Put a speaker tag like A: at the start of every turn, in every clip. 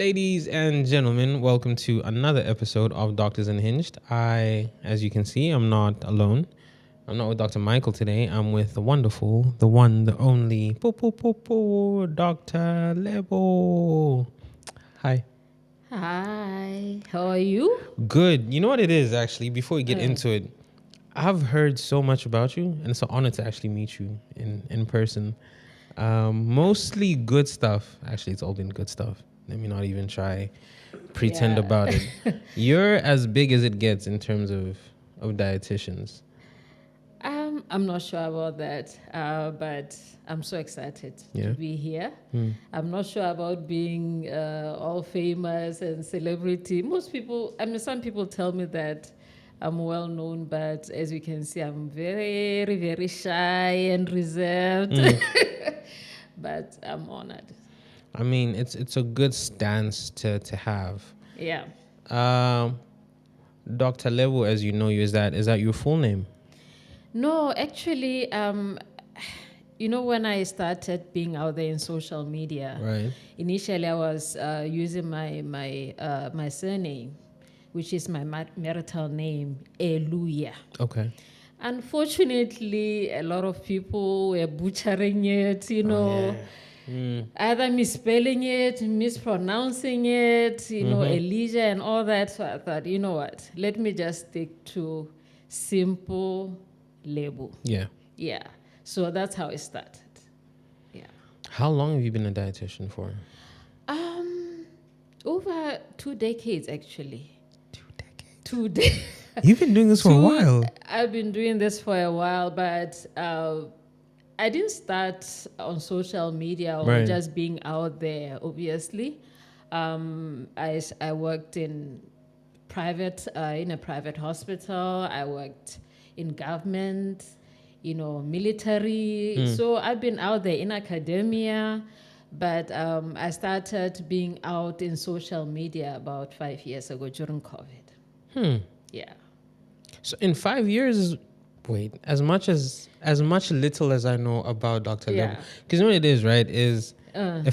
A: Ladies and gentlemen, welcome to another episode of Doctors Unhinged. As you can see, I'm not alone. I'm not with Dr. Michael today. I'm with the wonderful, the one, the only, Dr. Lebo. Hi.
B: Hi, how are you?
A: Good. You know what it is, actually, before we get into it? I've heard so much about you, and it's an honor to actually meet you in person. Mostly good stuff. Actually, it's all been good stuff. Let me not even try pretend about it. You're as big as it gets in terms of dietitians.
B: I'm not sure about that, but I'm so excited
A: Yeah.
B: to be here. I'm not sure about being all famous and celebrity. Some people tell me that I'm well known, but as you can see, I'm very, very shy and reserved. But I'm honored.
A: I mean, it's a good stance to have.
B: Yeah.
A: Dr. Levo, as you know, is that your full name?
B: No, actually, when I started being out there in social media,
A: Right.
B: initially I was using my surname, which is my marital name, Eluya.
A: Okay.
B: Unfortunately, a lot of people were butchering it, either misspelling it, mispronouncing it, Elijah and all that. So I thought, you know what, let me just stick to simple label.
A: Yeah.
B: Yeah. So that's how it started. Yeah.
A: How long have you been a dietitian for?
B: Over 2 decades, actually.
A: 2 decades.
B: 2 decades.
A: You've been doing this for a while.
B: I've been doing this for a while, but I didn't start on social media or just being out there, obviously. I worked in a private hospital. I worked in government, military. So I've been out there in academia, but I started being out in social media about 5 years ago during COVID. Yeah.
A: So in 5 years, as much little as I know about Dr. Lebo, because you know what it is, right? If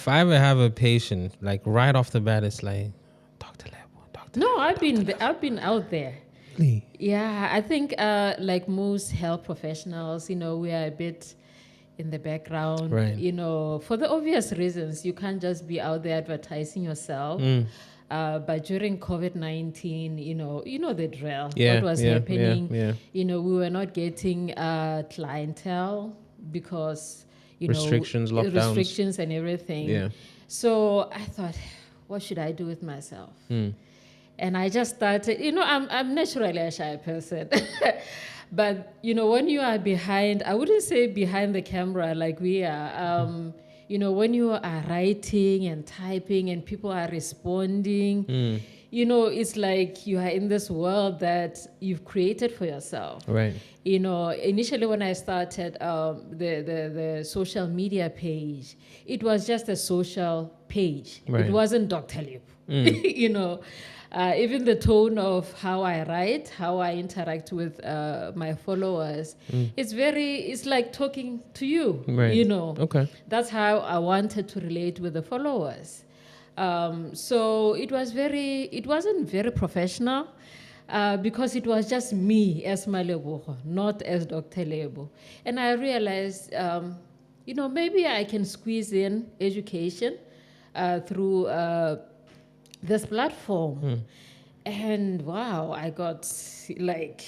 A: I ever have a patient, like right off the bat, it's like, Dr. Lebo, Dr.
B: No,
A: Lebo,
B: I've been out there.
A: Really?
B: Yeah, I think like most health professionals, we are a bit in the background,
A: Right.
B: For the obvious reasons. You can't just be out there advertising yourself. But during COVID-19, you know the drill. What was happening? We were not getting clientele because
A: restrictions, lockdowns,
B: restrictions and everything.
A: Yeah.
B: So I thought, what should I do with myself? And I just started. I'm naturally a shy person. But when you are behind, I wouldn't say behind the camera like we are. When you are writing and typing and people are responding, it's like you are in this world that you've created for yourself.
A: Right.
B: Initially when I started the social media page, it was just a social page.
A: Right.
B: It wasn't Dr. Lebo. Even the tone of how I write, how I interact with my followers, it's like talking to you,
A: Right. Okay.
B: That's how I wanted to relate with the followers. So it wasn't very professional because it was just me as Malebo, not as Dr. Lebo. And I realized, maybe I can squeeze in education through this platform. And wow, I got like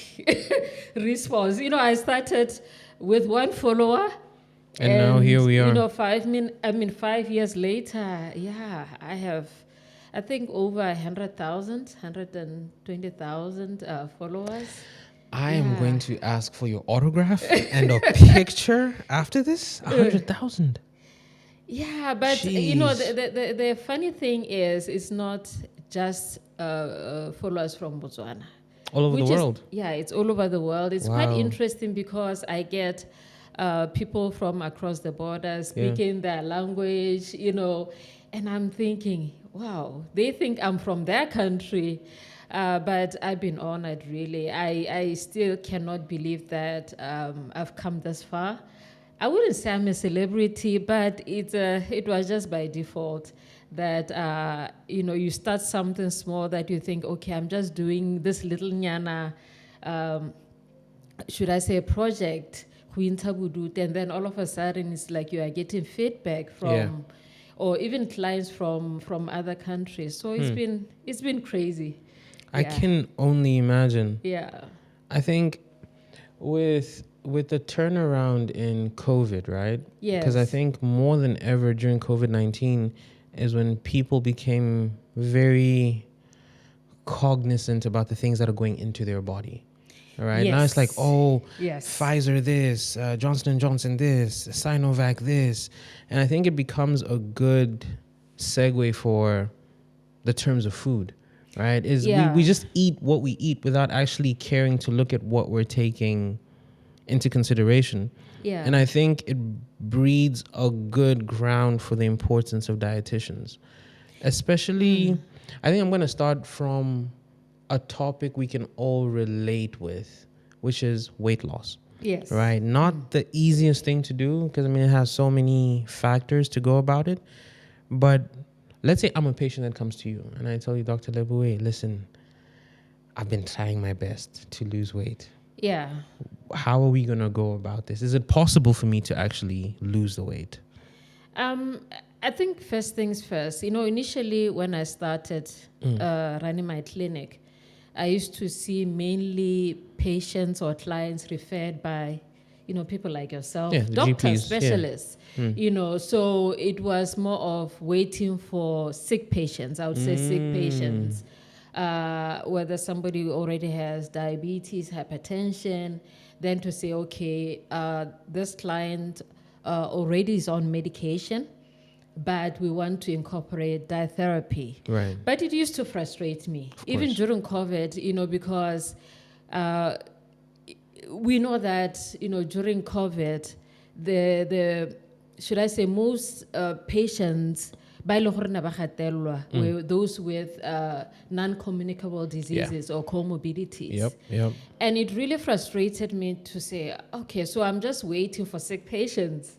B: response. I started with 1 follower.
A: And now here we are.
B: 5 years later, I have, I think, over 120,000 followers.
A: I am going to ask for your autograph and a picture after this. 100,000.
B: Yeah, but
A: Jeez.
B: the funny thing is, it's not just followers from Botswana.
A: All over the world.
B: It's all over the world. It's quite interesting because I get people from across the border speaking their language, and I'm thinking, wow, they think I'm from their country. But I've been honored, really. I still cannot believe that I've come this far. I wouldn't say I'm a celebrity, but it was just by default that, you start something small that you think, okay, I'm just doing this little nyana, should I say, project, and then all of a sudden it's like you are getting feedback from, or even clients from other countries. So it's been crazy.
A: I can only imagine.
B: Yeah.
A: I think with the turnaround in COVID, right?
B: Yes.
A: Because I think more than ever during COVID-19 is when people became very cognizant about the things that are going into their body. All right. Now it's like, Pfizer this, Johnson & Johnson this, Sinovac this. And I think it becomes a good segue for the terms of food, right? We just eat what we eat without actually caring to look at what we're taking into consideration.
B: Yeah.
A: And I think it breeds a good ground for the importance of dietitians. Especially, I think I'm going to start from a topic we can all relate with, which is weight loss.
B: Yes.
A: Right? Not the easiest thing to do, because it has so many factors to go about it. But let's say I'm a patient that comes to you and I tell you, Dr. Leboué, listen, I've been trying my best to lose weight.
B: Yeah.
A: How are we going to go about this? Is it possible for me to actually lose the weight?
B: I think first things first, initially when I started running my clinic, I used to see mainly patients or clients referred by, people like yourself, doctors,
A: GPs,
B: specialists, so it was more of waiting for sick patients. I would say sick patients, whether somebody already has diabetes, hypertension, then to say, okay, this client already is on medication, but we want to incorporate dietherapy.
A: Right.
B: But it used to frustrate me, even during COVID, because we know that, during COVID, the should I say, most patients were those with non-communicable diseases or comorbidities.
A: Yep.
B: And it really frustrated me to say, okay, so I'm just waiting for sick patients.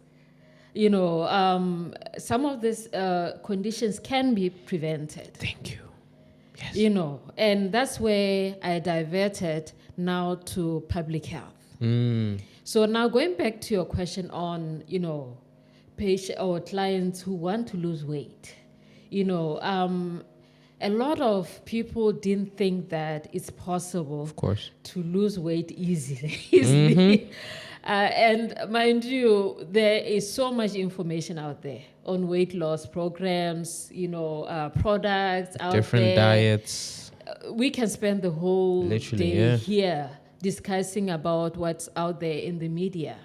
B: Some of these conditions can be prevented.
A: Thank you. Yes.
B: And that's where I diverted now to public health. So now going back to your question on, patient or clients who want to lose weight, a lot of people didn't think that it's possible,
A: of course,
B: to lose weight easily. And mind you, there is so much information out there on weight loss programs, products out
A: different
B: there.
A: Diets.
B: We can spend the whole day here discussing about what's out there in the media.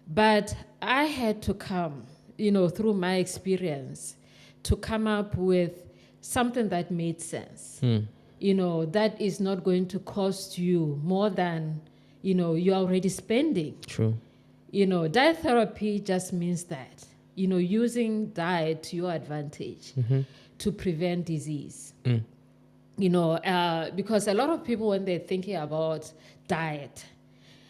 B: But I had to come, through my experience, to come up with something that made sense. That is not going to cost you more than you're already spending.
A: True.
B: Diet therapy just means that, using diet to your advantage to prevent disease. Because a lot of people, when they're thinking about diet,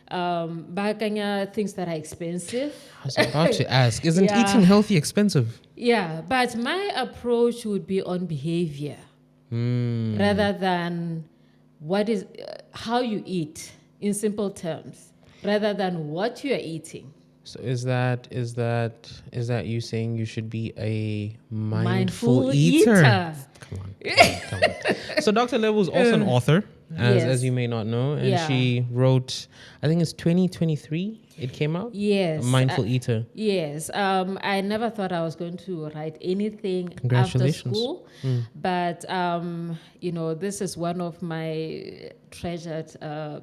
B: things that are expensive.
A: I was about to ask, isn't eating healthy expensive?
B: Yeah, but my approach would be on behavior rather than how you eat, in simple terms, rather than what you are eating.
A: So is that you saying you should be a mindful eater? Come on. So Dr. Level is also an author, as you may not know, and she wrote, I think it's 2023 it came out?
B: Yes.
A: Mindful Eater.
B: Yes. I never thought I was going to write anything after school. But, this is one of my treasured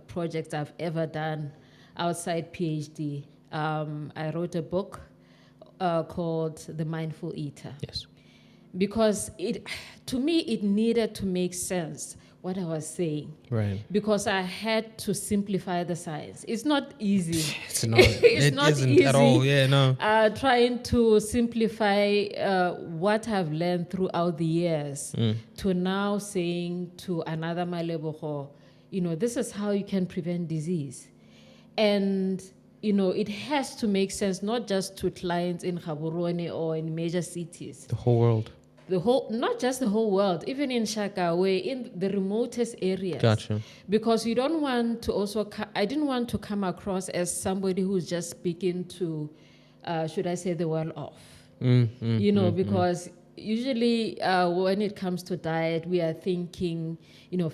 B: projects I've ever done outside PhD. I wrote a book called The Mindful Eater.
A: Yes.
B: Because to me, it needed to make sense what I was saying.
A: Right.
B: Because I had to simplify the science. It's not easy.
A: It's not. It
B: not
A: isn't
B: easy.
A: At all. Yeah, no.
B: Trying to simplify what I've learned throughout the years to now saying to another Maleboho, this is how you can prevent disease. And it has to make sense, not just to clients in Gaborone or in major cities.
A: The whole world.
B: the whole, not just the whole world, even in Shakawe, in the remotest areas.
A: Gotcha.
B: Because you don't want to also, I didn't want to come across as somebody who's just speaking to, should I say, the well off. Because usually when it comes to diet, we are thinking,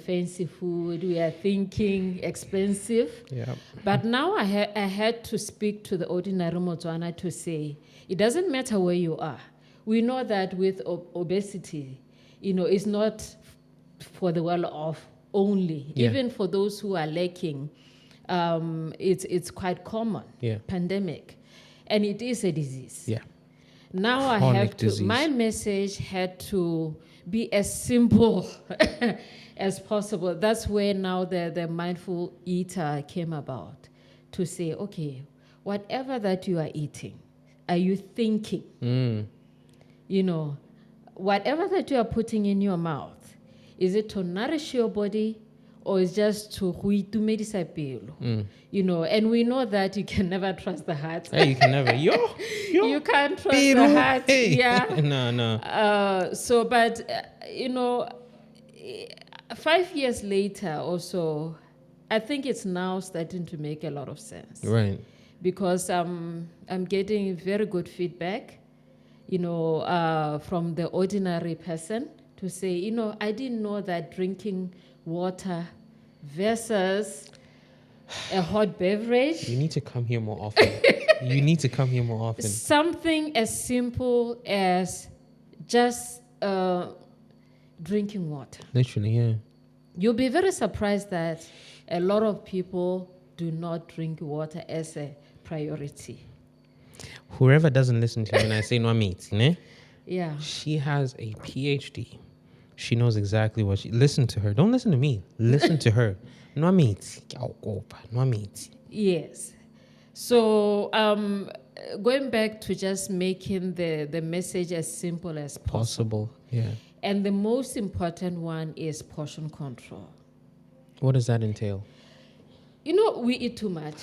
B: fancy food, we are thinking expensive.
A: Yeah.
B: But now I had to speak to the ordinary Motswana to say, it doesn't matter where you are. We know that with obesity, it's not for the well-off only.
A: Yeah.
B: Even for those who are lacking, it's quite common.
A: Yeah.
B: Pandemic, and it is a disease.
A: Yeah.
B: Now
A: Chronic
B: I have to.
A: disease.
B: My message had to be as simple as possible. That's where now the mindful eater came about, to say, okay, whatever that you are eating, are you thinking? Whatever that you are putting in your mouth, is it to nourish your body, or is just to itumedisa pelo? And we know that you can never trust the heart.
A: Hey, you can never. Yo.
B: You can't trust
A: Pero,
B: the heart.
A: hey.
B: Yeah.
A: No.
B: But 5 years later or so, I think it's now starting to make a lot of sense.
A: Right.
B: Because I'm getting very good feedback, from the ordinary person, to say, I didn't know that drinking water versus a hot beverage.
A: You need to come here more often.
B: Something as simple as just drinking water.
A: Literally, yeah.
B: You'll be very surprised that a lot of people do not drink water as a priority.
A: Whoever doesn't listen to me when I say no meat,
B: Yeah.
A: she has a PhD. She knows exactly what she... Listen to her. Don't listen to me. Listen to her. No meat. No meat.
B: Yes. So going back to just making the message as simple as possible.
A: Yeah.
B: And the most important one is portion control.
A: What does that entail?
B: We eat too much.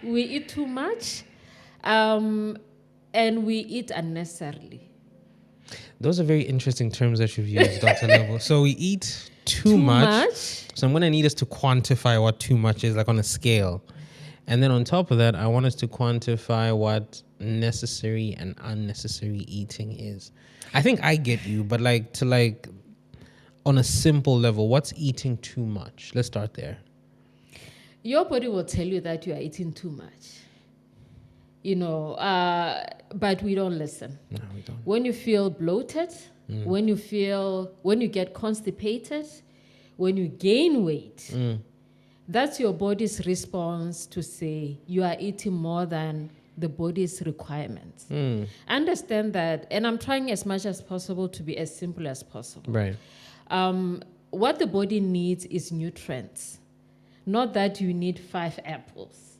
B: We eat too much, and we eat unnecessarily.
A: Those are very interesting terms that you've used, Dr. Level. So we eat too much. So I'm going to need us to quantify what too much is, like on a scale. And then on top of that, I want us to quantify what necessary and unnecessary eating is. I think I get you, but on a simple level, what's eating too much? Let's start there.
B: Your body will tell you that you are eating too much. But we don't listen.
A: No, we don't.
B: When you feel bloated, when you get constipated, when you gain weight, that's your body's response to say you are eating more than the body's requirements. Understand that, and I'm trying as much as possible to be as simple as possible.
A: Right.
B: What the body needs is nutrients, not that you need 5 apples.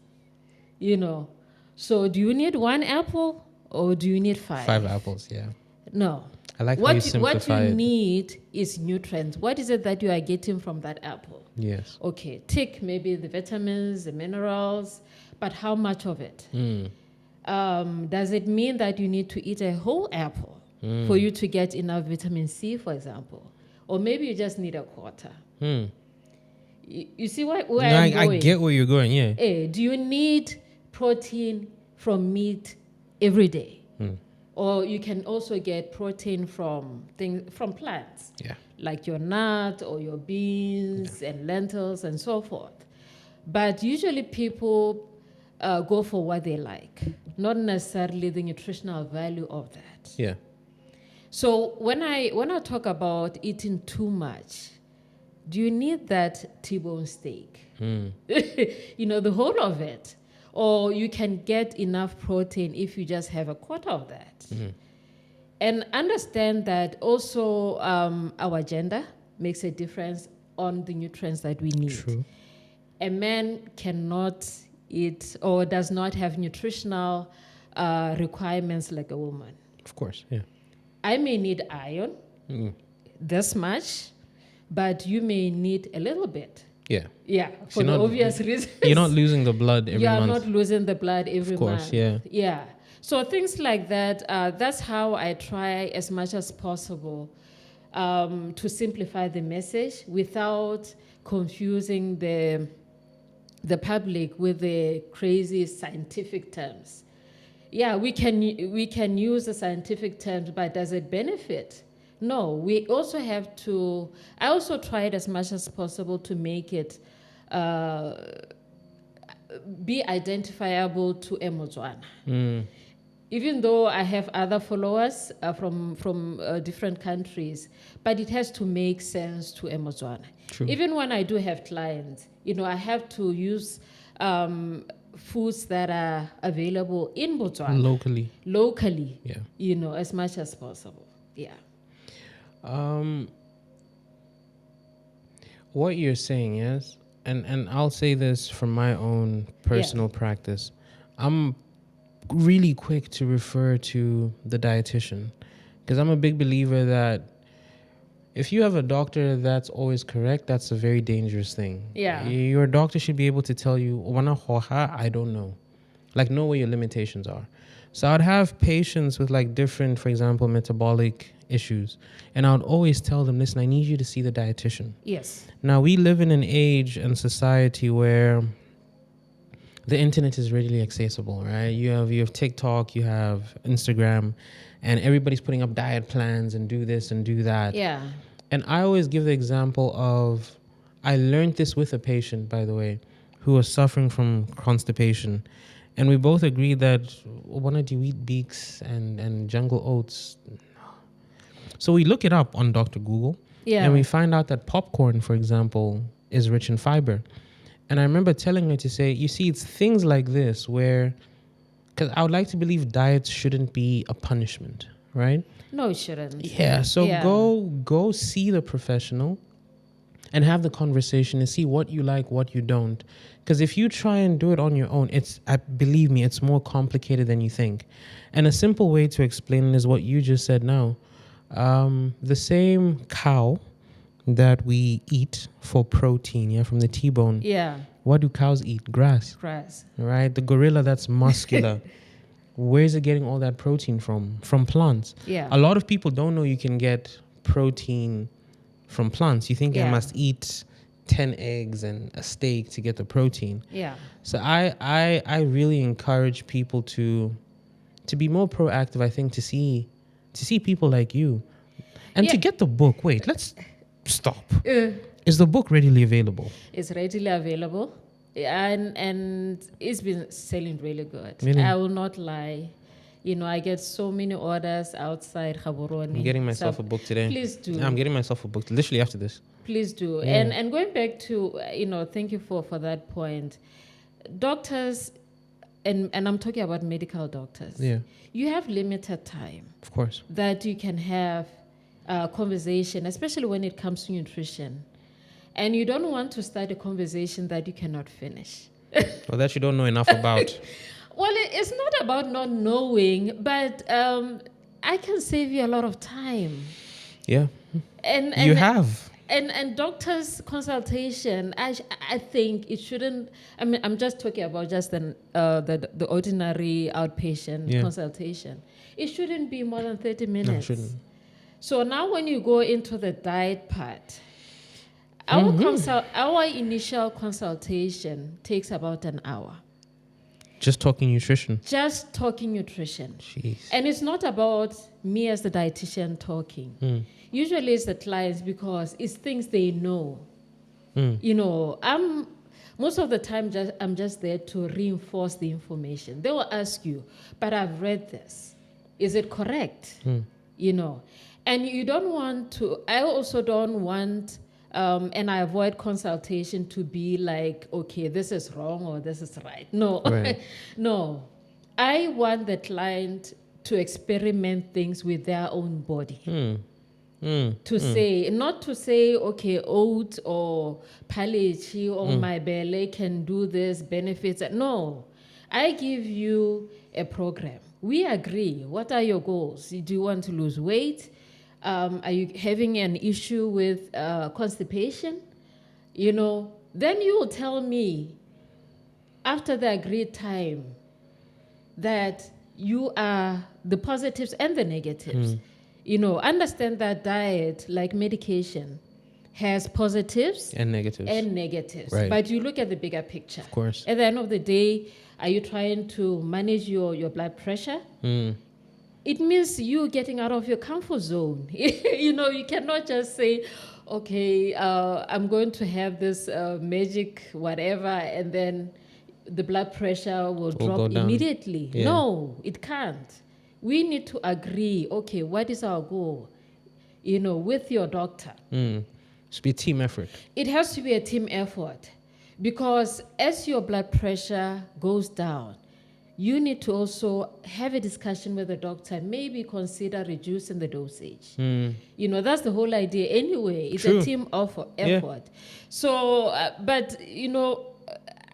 B: So do you need 1 apple or do you need 5?
A: 5 apples, yeah.
B: No.
A: I like how you simplify
B: What you
A: it.
B: need is nutrients. What is it that you are getting from that apple?
A: Yes.
B: Okay, take maybe the vitamins, the minerals, but how much of it? Does it mean that you need to eat a whole apple for you to get enough vitamin C, for example? Or maybe you just need a quarter. You see where I'm going?
A: I get where you're going, yeah.
B: Do you need protein from meat every day? Or you can also get protein from plants, like your nut or your beans and lentils and so forth. But usually people go for what they like, not necessarily the nutritional value of that.
A: Yeah.
B: So when I talk about eating too much, do you need that T-bone steak? The whole of it. Or you can get enough protein if you just have a quarter of that. And understand that also our gender makes a difference on the nutrients that we need.
A: True.
B: A man cannot eat or does not have nutritional requirements like a woman.
A: Of course, yeah.
B: I may need iron, this much, but you may need a little bit.
A: Yeah.
B: Yeah, for the obvious reasons.
A: You're not losing the blood every month.
B: You are not losing the blood every month.
A: Of course, yeah.
B: Yeah. So things like that, that's how I try as much as possible to simplify the message without confusing the public with the crazy scientific terms. Yeah, we can use the scientific terms, but does it benefit? No, we also have to. I also tried as much as possible to make it be identifiable to Emotswana. Even though I have other followers from different countries, but it has to make sense to Emotswana.
A: True.
B: Even when I do have clients, I have to use foods that are available in Botswana. Locally,
A: Yeah.
B: As much as possible. Yeah.
A: What you're saying, yes, and I'll say this from my own personal practice. I'm really quick to refer to the dietitian because I'm a big believer that if you have a doctor that's always correct, that's a very dangerous thing.
B: Yeah.
A: Your doctor should be able to tell you, I don't know. Like, know where your limitations are. So I'd have patients with like different, for example, metabolic issues. And I would always tell them, listen, I need you to see the dietitian.
B: Yes.
A: Now, we live in an age and society where the internet is readily accessible, right? You have TikTok, you have Instagram, and everybody's putting up diet plans and do this and do that.
B: Yeah.
A: And I always give the example of, I learned this with a patient, by the way, who was suffering from constipation. And we both agreed that, why don't you eat beaks and jungle oats? So we look it up on Dr. Google.
B: Yeah.
A: And we find out that popcorn, for example, is rich in fiber. And I remember telling her to say, you see, it's things like this where, because I would like to believe diets shouldn't be a punishment, right?
B: No, it shouldn't.
A: Yeah, so go see the professional and have the conversation and see what you like, what you don't. Because if you try and do it on your own, believe me, it's more complicated than you think. And a simple way to explain it is what you just said now. The same cow that we eat for protein, from the T-bone.
B: Yeah.
A: What do cows eat? Grass. Right? The gorilla that's muscular. Where's it getting all that protein from? From plants.
B: Yeah.
A: A lot of people don't know you can get protein from plants. You think I must eat 10 eggs and a steak to get the protein.
B: Yeah.
A: So I really encourage people to be more proactive, I think, to see people like you. And to get the book. Wait, let's stop. Is the book readily available?
B: It's readily available. And it's been selling really good.
A: Really?
B: I will not lie. I get so many orders outside Gaborone.
A: I'm getting myself a book today.
B: Please do.
A: I'm getting myself a book literally after this.
B: Please do.
A: Yeah.
B: And going back to, thank you for that point. Doctors, and I'm talking about medical doctors.
A: Yeah.
B: You have limited time.
A: Of course.
B: That you can have a conversation, especially when it comes to nutrition. And you don't want to start a conversation that you cannot finish.
A: Or that you don't know enough about.
B: Well, it's not about not knowing, but I can save you a lot of time.
A: Yeah.
B: And
A: you have.
B: And doctor's consultation, I think it shouldn't. I mean, I'm just talking about just the ordinary outpatient consultation. It shouldn't be more than 30 minutes.
A: No, it shouldn't.
B: So now when you go into the diet part, our initial consultation takes about an hour.
A: Just talking nutrition.
B: Jeez. And it's not about me as the dietitian talking. Usually it's the clients because it's things they know. Most of the time I'm just there to reinforce the information. They will ask you, but I've read this. Is it correct? And you don't want to, I also don't want, and I avoid consultation to be like, okay, this is wrong or this is right. No,
A: right.
B: No. I want the client to experiment things with their own body. Say, not to say, okay, oat or palechi or my belly can do this, benefits. No, I give you a program. We agree. What are your goals? Do you want to lose weight? Are you having an issue with constipation? Then you will tell me after the agreed time that you are the positives and the negatives. You know, understand that diet, like medication, has positives
A: And negatives. Right.
B: But you look at the bigger picture.
A: Of course.
B: At the end of the day, are you trying to manage your blood pressure? It means you getting out of your comfort zone. You know, you cannot just say, okay, I'm going to have this magic whatever, and then the blood pressure will drop immediately.
A: Yeah.
B: No, it can't. We need to agree, okay, what is our goal? You know, with your doctor.
A: Should be a team effort.
B: It has to be a team effort, because as your blood pressure goes down, you need to also have a discussion with the doctor, maybe consider reducing the dosage. You know, that's the whole idea anyway. It's
A: True.
B: a team effort.
A: Yeah.
B: So, but, you know,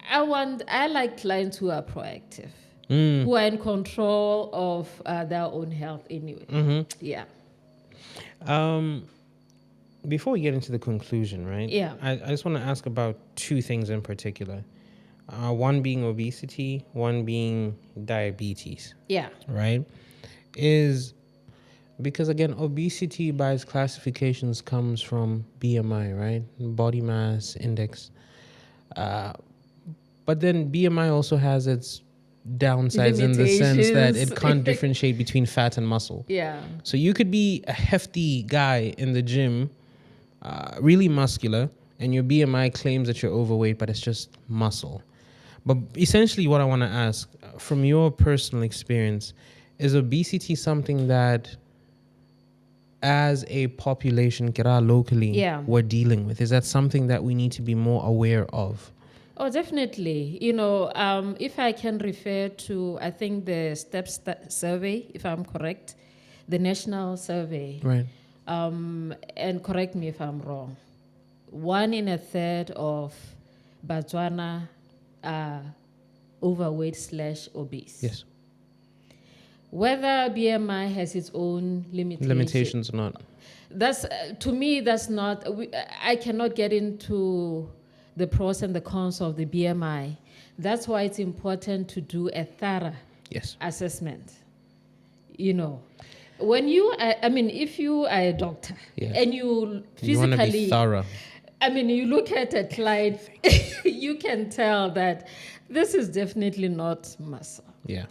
B: I like clients who are proactive, who are in control of their own health anyway. Yeah.
A: Before we get into the conclusion, right?
B: Yeah.
A: I just want to ask about two things in particular. One being obesity, one being diabetes.
B: Yeah.
A: Right? Is because again, obesity by its classifications comes from BMI, right? Body mass index. But then BMI also has its downsides in the sense that it can't differentiate between fat and muscle.
B: Yeah.
A: So you could be a hefty guy in the gym, really muscular, and your BMI claims that you're overweight, but it's just muscle. But essentially what I want to ask, from your personal experience, is obesity something that as a population, kira locally, we're dealing with? Is that something that we need to be more aware of?
B: Oh, definitely. You know, if I can refer to, I think the STEPS survey, if I'm correct, the national survey.
A: Right.
B: And correct me if I'm wrong. 1 in a third of Botswana are overweight / obese.
A: Yes.
B: Whether BMI has its own
A: limitations or not.
B: That's to me. That's not. I cannot get into the pros and the cons of the BMI. That's why it's important to do a thorough assessment. You know, when you, I mean, if you are a doctor and you physically,
A: want to be thorough.
B: I mean, you look at a client, you can tell that this is definitely not muscle.
A: Yeah.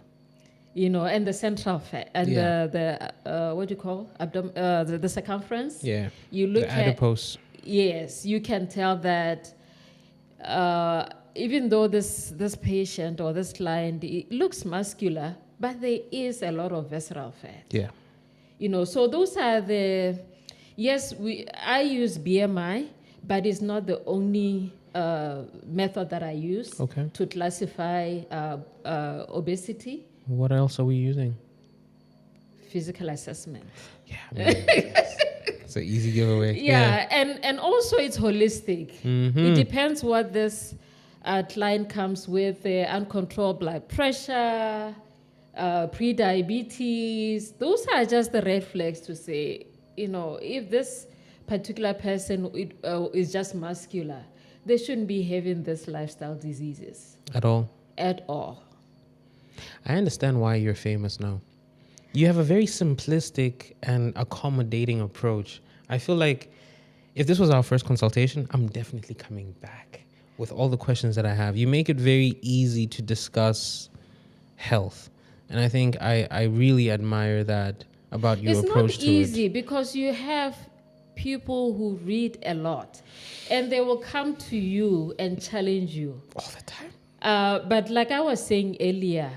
B: You know, and the central fat and the what do you call the circumference?
A: Yeah.
B: You look
A: the adipose.
B: Yes, you can tell that. Even though this patient or this client, it looks muscular, but there is a lot of visceral fat.
A: Yeah.
B: You know, so those are the, I use BMI, but it's not the only method that I use to classify obesity.
A: What else are we using?
B: Physical assessment.
A: Yeah. It's an easy giveaway.
B: Yeah. And also it's holistic. It depends what this client comes with, uncontrolled blood pressure, pre-diabetes. Those are just the red flags to say, you know, if this particular person is just muscular, they shouldn't be having this lifestyle diseases.
A: At all. I understand why you're famous now. You have a very simplistic and accommodating approach. I feel like if this was our first consultation, I'm definitely coming back with all the questions that I have. You make it very easy to discuss health. And I think I really admire that about your approach to it.
B: It's not easy because you have people who read a lot and they will come to you and challenge you.
A: All the time.
B: But like I was saying earlier,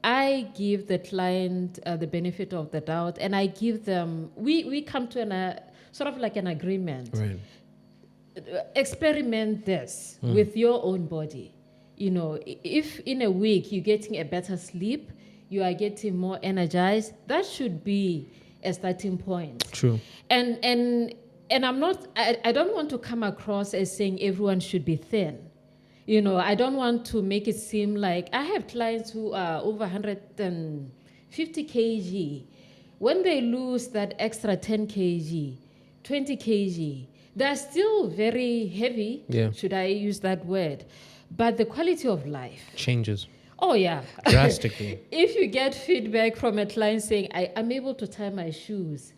B: I give the client the benefit of the doubt, and I give them, we come to sort of like an agreement.
A: Right.
B: Experiment this with your own body. You know, if in a week you're getting a better sleep, you are getting more energized, that should be a starting point.
A: True.
B: And I'm not, I don't want to come across as saying everyone should be thin. You know, I don't want to make it seem like I have clients who are over 150 kg. When they lose that extra 10 kg, 20 kg, they're still very heavy.
A: Yeah.
B: Should I use that word? But the quality of life
A: changes.
B: Oh, yeah.
A: drastically.
B: If you get feedback from a client saying, I'm able to tie my shoes,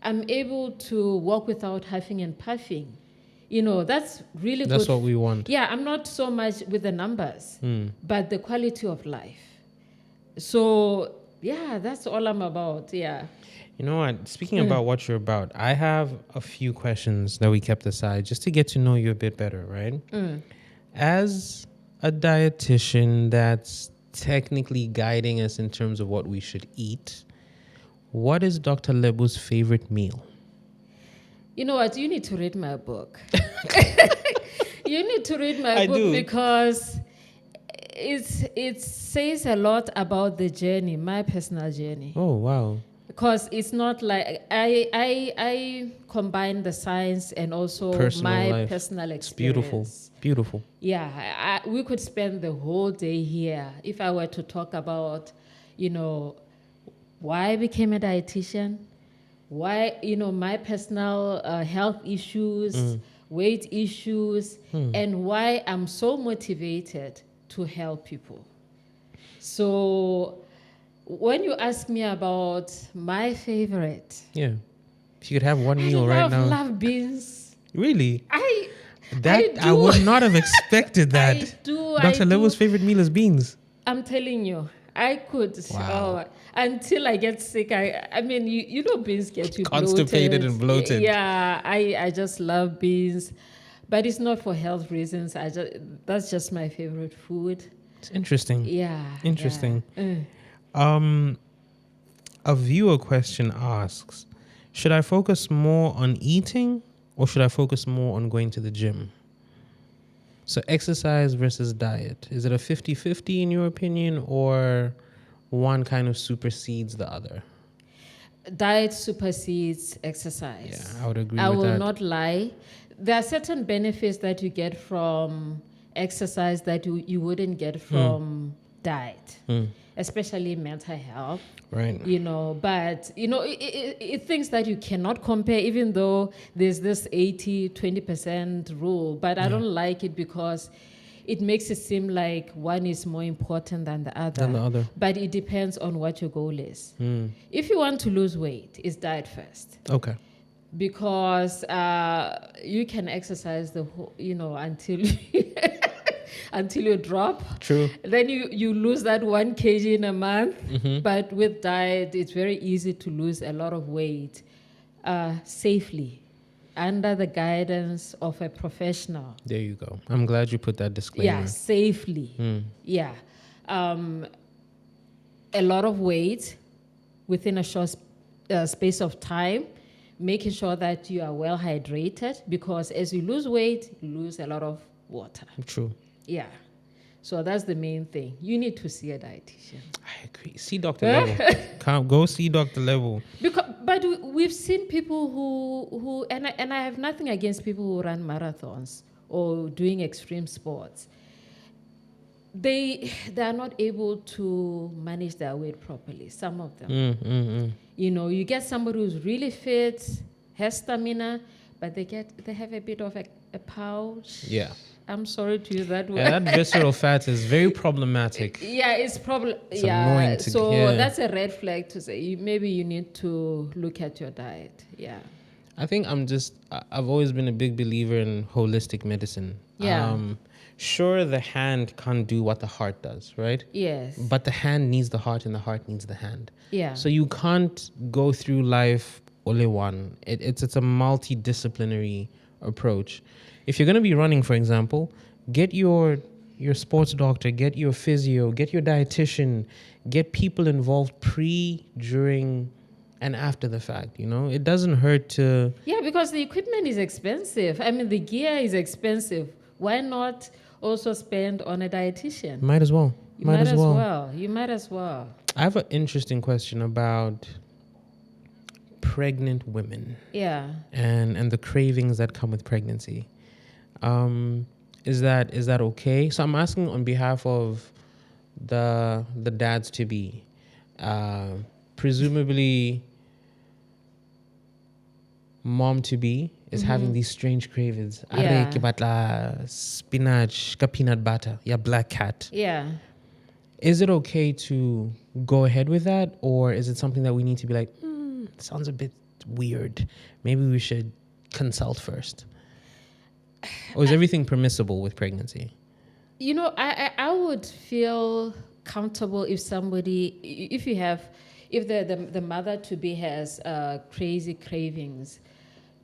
B: I'm able to walk without huffing and puffing, that's really
A: That's
B: good.
A: what we want.
B: Yeah, I'm not so much with the numbers, but the quality of life. So, yeah, that's all I'm about. Yeah.
A: You know what? Speaking about what you're about, I have a few questions that we kept aside just to get to know you a bit better, right? As a dietitian that's technically guiding us in terms of what we should eat, what is Dr. Lebu's favorite meal?
B: You know what? You need to read my book. You need to read my
A: I
B: book
A: do.
B: because it says a lot about the journey, my personal journey.
A: Oh, wow.
B: Because it's not like I combine the science and also
A: Personal
B: my
A: life.
B: personal
A: It's
B: experience.
A: beautiful. Beautiful.
B: Yeah, we could spend the whole day here if I were to talk about, why I became a dietitian, why, my personal health issues, weight issues, and why I'm so motivated to help people. So when you ask me about my favorite,
A: Yeah. If you could have one
B: I
A: meal right now.
B: love beans.
A: Really?
B: I
A: I would not have expected that.
B: I do.
A: Dr. Lebu's favorite meal is beans.
B: I'm telling you, I could.
A: Wow.
B: Until I get sick. I mean, you know, beans get you
A: Constipated
B: bloated.
A: and bloated.
B: Yeah, I just love beans, but it's not for health reasons. That's just my favorite food.
A: It's interesting.
B: Yeah.
A: Interesting.
B: Yeah.
A: A viewer question asks, should I focus more on eating or should I focus more on going to the gym? So exercise versus diet. Is it a 50-50 in your opinion, or one kind of supersedes the other?
B: Diet supersedes exercise.
A: Yeah, I would agree
B: I
A: with
B: will
A: that.
B: not lie. There are certain benefits that you get from exercise that you wouldn't get from diet, especially mental health.
A: Right.
B: But it things that you cannot compare, even though there's this 80-20% rule, but I don't like it because it makes it seem like one is more important than the other. But it depends on what your goal is. If you want to lose weight, it's diet first.
A: Okay.
B: Because you can exercise the whole, until until you drop.
A: True.
B: Then you lose that 1 kg in a month. But with diet, it's very easy to lose a lot of weight safely under the guidance of a professional.
A: There you go. I'm glad you put that disclaimer.
B: Yeah, safely. Yeah. A lot of weight within a short space of time, making sure that you are well hydrated, because as you lose weight, you lose a lot of water.
A: True.
B: Yeah. So that's the main thing. You need to see a dietitian.
A: I agree. See Dr. Level. Go see Dr. Level.
B: But we've seen people who and I have nothing against people who run marathons or doing extreme sports. They are not able to manage their weight properly, some of them. You get somebody who's really fit, has stamina, but they have a bit of a pouch.
A: Yeah.
B: I'm sorry to use that word.
A: Yeah, that visceral fat is very problematic.
B: Yeah, it's probably
A: annoying to
B: so
A: hear.
B: that's a red flag to say maybe you need to look at your diet. Yeah.
A: I think I've always been a big believer in holistic medicine.
B: Yeah.
A: Sure, the hand can't do what the heart does, right?
B: Yes.
A: But the hand needs the heart and the heart needs the hand.
B: Yeah.
A: So you can't go through life only one. It's a multidisciplinary approach. If you're going to be running, for example, get your sports doctor, get your physio, get your dietitian, get people involved pre, during, and after the fact. It doesn't hurt to...
B: Yeah, because the equipment is expensive. I mean, the gear is expensive. Why not also spend on a dietitian?
A: Might as well.
B: You might as well.
A: I have an interesting question about pregnant women.
B: Yeah.
A: And the cravings that come with pregnancy. Is that okay? So I'm asking on behalf of the dads to be. Presumably mom to be is having these strange cravings.
B: Yeah.
A: Are ke batla spinach ka peanut butter, ya black cat.
B: Yeah.
A: Is it okay to go ahead with that, or is it something that we need to be like, sounds a bit weird, maybe we should consult first? Or is everything permissible with pregnancy?
B: I would feel comfortable if if the mother to be has crazy cravings,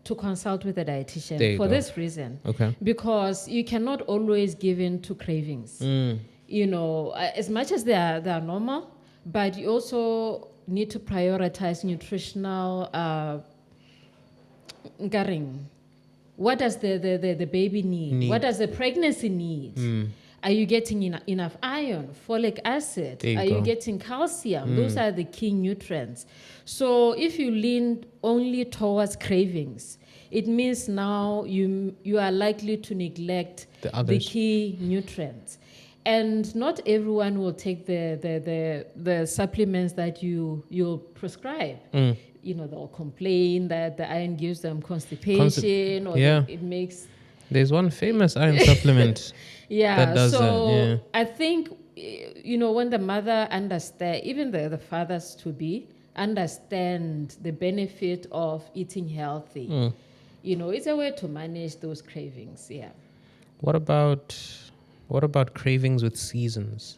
B: to consult with a
A: There
B: dietitian
A: you
B: for
A: go.
B: this reason.
A: Okay.
B: Because you cannot always give in to cravings. As much as they are normal, but you also need to prioritize nutritional what does the baby need? What does the pregnancy need? Are you getting enough iron, folic acid?
A: There you
B: Are
A: go.
B: you getting calcium? Those are the key nutrients. So if you lean only towards cravings, it means now you are likely to neglect
A: The
B: the
A: others.
B: key nutrients. And not everyone will take the supplements that you'll prescribe. They'll complain that the iron gives them constipation or
A: yeah.
B: it makes.
A: There's one famous iron supplement that does
B: so
A: that. Yeah.
B: I think, when the mother understand, even the fathers to be, understand the benefit of eating healthy. It's a way to manage those cravings. Yeah.
A: What about cravings with seasons?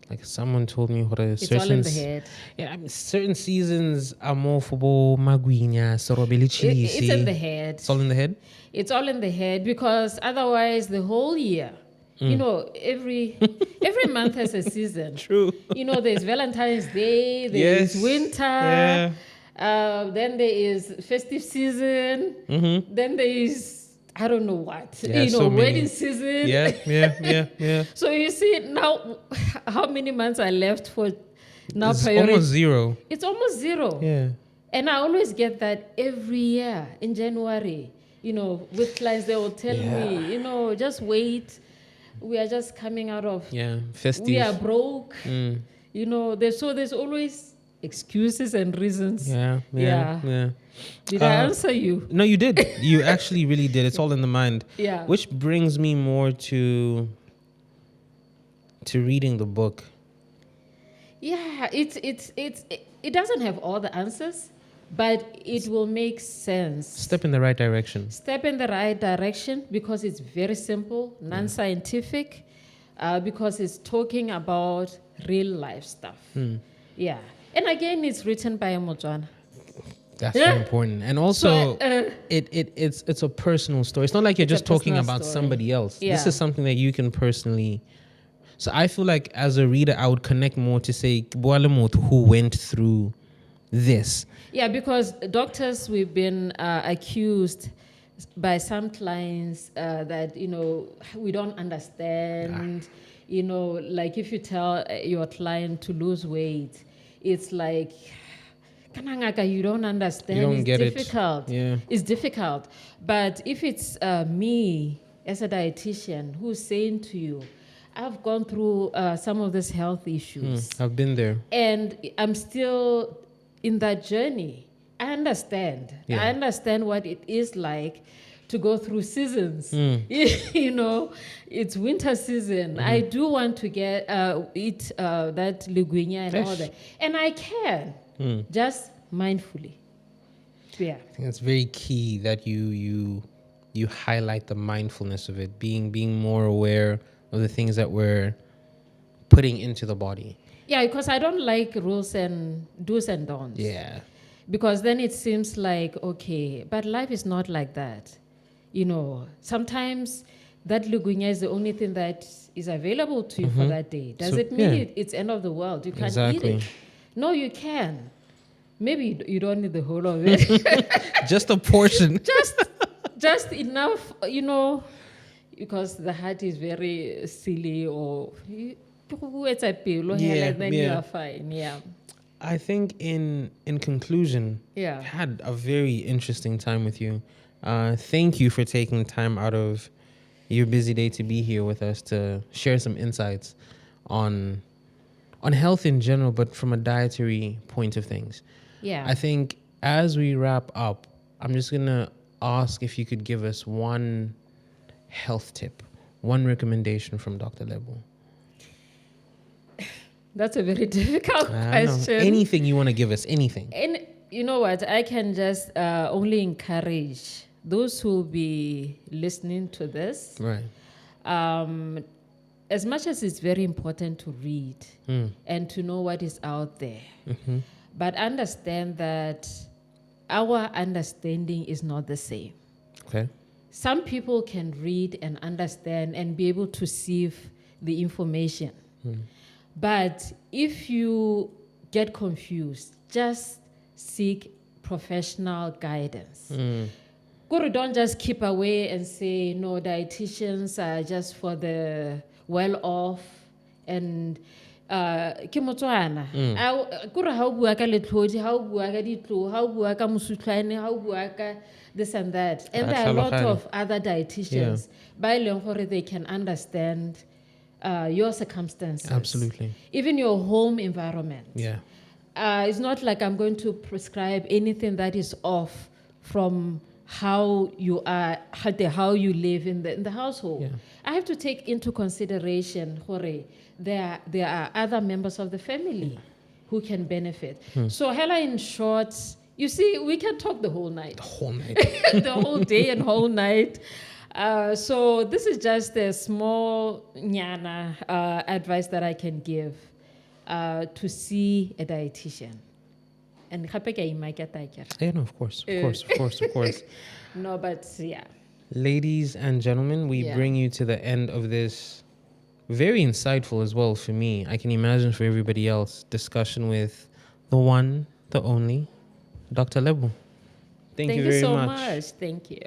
A: Like someone told me what a
B: It's all in the head.
A: Yeah, I mean, certain seasons are more for magwinya, sorobili
B: It's in the head.
A: It's all in the head?
B: It's all in the head, because otherwise the whole year, every month has a season.
A: True.
B: There's Valentine's Day, there's winter,
A: Yeah.
B: then there is festive season, then there is I don't know what,
A: Yeah, so
B: wedding
A: many.
B: season.
A: Yeah.
B: So you see now, how many months are left for now?
A: It's almost zero.
B: It's almost zero.
A: Yeah.
B: And I always get that every year in January. With clients, they will tell me, just wait. We are just coming out of.
A: Festive.
B: We are broke. There's always excuses and reasons.
A: Yeah.
B: Did I answer you?
A: No, you did. You actually really did. It's all in the mind.
B: Yeah.
A: Which brings me more to reading the book.
B: Yeah, it doesn't have all the answers, but it will make sense.
A: Step in the right direction.
B: Step in the right direction, because it's very simple, non-scientific, because it's talking about real life stuff. Yeah. And again, it's written by a Motswana.
A: That's very important. And also, it's a personal story. It's not like you're just talking about somebody else.
B: Yeah.
A: This is something that you can personally. So I feel like as a reader, I would connect more to say, who went through this.
B: Yeah, because doctors, we've been accused by some clients that, we don't understand. Like if you tell your client to lose weight, it's like, you don't understand.
A: You don't
B: it's
A: get
B: difficult.
A: Yeah.
B: It's difficult. But if it's me as a dietitian who's saying to you, I've gone through some of these health issues.
A: I've been there.
B: And I'm still in that journey. I understand.
A: Yeah.
B: I understand what it is like to go through seasons. It's winter season. I do want to eat that liguinya and all that. And I can, just mindfully. Yeah.
A: I think it's very key that you highlight the mindfulness of it, being more aware of the things that we're putting into the body.
B: Yeah, because I don't like rules and do's and don'ts.
A: Yeah.
B: Because then it seems like, okay, but life is not like that. Sometimes that lugunya is the only thing that is available to you for that day. Does it mean it's end of the world? You can't eat it. No, you can. Maybe you don't need the whole of it.
A: Just a portion.
B: just enough, because the heart is very silly, or then you are fine. Yeah.
A: I think in conclusion,
B: Yeah.
A: I had a very interesting time with you. Thank you for taking time out of your busy day to be here with us to share some insights on health in general, but from a dietary point of things.
B: Yeah.
A: I think as we wrap up, I'm just going to ask if you could give us one health tip, one recommendation from Dr. Lebo.
B: That's a very difficult
A: I know.
B: question.
A: Anything you want to give us, anything.
B: And you know what? I can just only encourage those who will be listening to this.
A: Right.
B: As much as it's very important to read and to know what is out there, but understand that our understanding is not the same.
A: Okay.
B: Some people can read and understand and be able to sieve the information. But if you get confused, just seek professional guidance. Guru, don't just keep away and say, no, dietitians are just for the well-off and ke Motswana. Kore ha o bua ka letlhodi, ha o bua ka ditlo, ha o bua ka mosutlwane, ha o bua ka this and that. And there are a lot of other dietitians by leng gore they can understand your circumstances.
A: Absolutely.
B: Even your home environment.
A: Yeah.
B: It's not like I'm going to prescribe anything that is off from how you are, how you live in the household.
A: Yeah.
B: I have to take into consideration, Hore, there are other members of the family who can benefit. So, Hela, in short, you see, we can talk the whole night.
A: The whole night.
B: The whole day and whole night. So this is just a small nyana advice that I can give to see a dietitian. And
A: Yeah, no, of course.
B: No, but yeah.
A: Ladies and gentlemen, we bring you to the end of this very insightful as well for me. I can imagine for everybody else, discussion with the one, the only, Dr. Lebu. Thank you very
B: so
A: much.
B: much. Thank you.